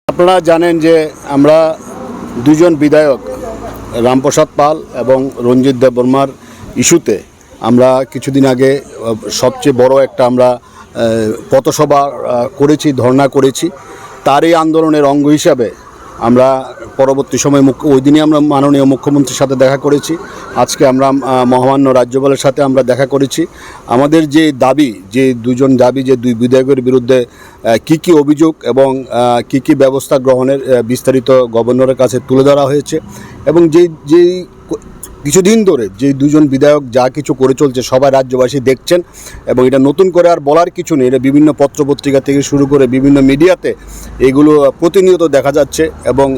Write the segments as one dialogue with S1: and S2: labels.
S1: আপনারা জানেন যে আমরা দুজন বিধায়ক রামপ্রসাদ পাল এবং রঞ্জিত দেববর্মার ইস্যুতে আমরা কিছুদিন আগে সবচেয়ে বড় একটা আমরা পথসভা করেছি, ধর্ণা করেছি। তারই আন্দোলনের অঙ্গ হিসাবে আমরা পরবর্তী সময় ওই দিনই আমরা মাননীয় মুখ্যমন্ত্রীর সাথে দেখা করেছি। আজকে আমরা মহামান্য রাজ্যপালের সাথে আমরা দেখা করেছি। আমাদের যে দাবি, যে দুজন দাবি, যে দুই বিধায়কের বিরুদ্ধে কি কি অভিযোগ এবং কি কি ব্যবস্থা গ্রহণের বিস্তারিত গভর্নরের কাছে তুলে ধরা হয়েছে এবং যেই কিছুদিন ধরে যে দুজন বিধায়ক যা কিছু করে চলছে সবাই রাজ্যবাসী দেখছেন এবং এটা নতুন করে আর বলার কিছু নেই। এটা বিভিন্ন পত্রপত্রিকা থেকে শুরু করে বিভিন্ন মিডিয়াতে এগুলো প্রতিনিয়ত দেখা যাচ্ছে এবং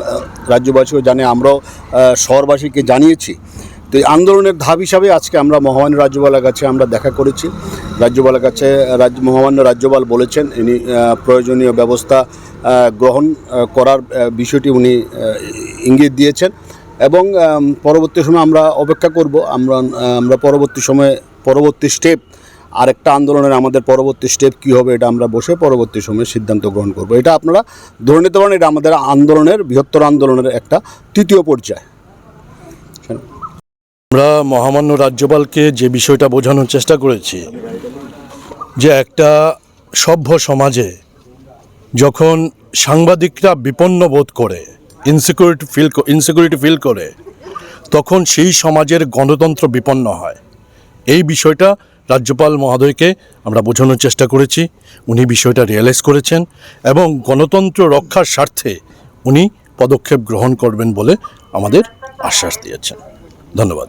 S1: রাজ্যবাসীও জানে, আমরাও শহরবাসীকে জানিয়েছি। তো এই আন্দোলনের ধাপ হিসাবে আজকে আমরা মহামান্য রাজ্যপালের কাছে আমরা দেখা করেছি। রাজ্যপালের কাছে মহামান্য রাজ্যপাল বলেছেন ইনি প্রয়োজনীয় ব্যবস্থা গ্রহণ করার বিষয়টি উনি ইঙ্গিত দিয়েছেন এবং পরবর্তী সময় আমরা অপেক্ষা করব। আমরা পরবর্তী সময়ে পরবর্তী স্টেপ আরেকটা আন্দোলনের আমাদের পরবর্তী স্টেপ কী হবে এটা আমরা বসে পরবর্তী সময়ে সিদ্ধান্ত গ্রহণ করব। এটা আপনারা ধরে নিতে পারেন, এটা আমাদের আন্দোলনের বৃহত্তর আন্দোলনের একটা তৃতীয় পর্যায়।
S2: আমরা মহামান্য রাজ্যপালকে যে বিষয়টা বোঝানোর চেষ্টা করেছি যে একটা সভ্য সমাজে যখন সাংবাদিকরা বিপন্ন বোধ করে, ইনসিকিউরিটি ফিল করে, তখন সেই সমাজের গণতন্ত্র বিপন্ন হয়। এই বিষয়টা রাজ্যপাল মহোদয়কে আমরা বোঝানোর চেষ্টা করেছি। উনি বিষয়টা রিয়েলাইজ করেছেন এবং গণতন্ত্র রক্ষার স্বার্থে উনি পদক্ষেপ গ্রহণ করবেন বলে আমাদের আশ্বাস দিয়েছেন। ধন্যবাদ।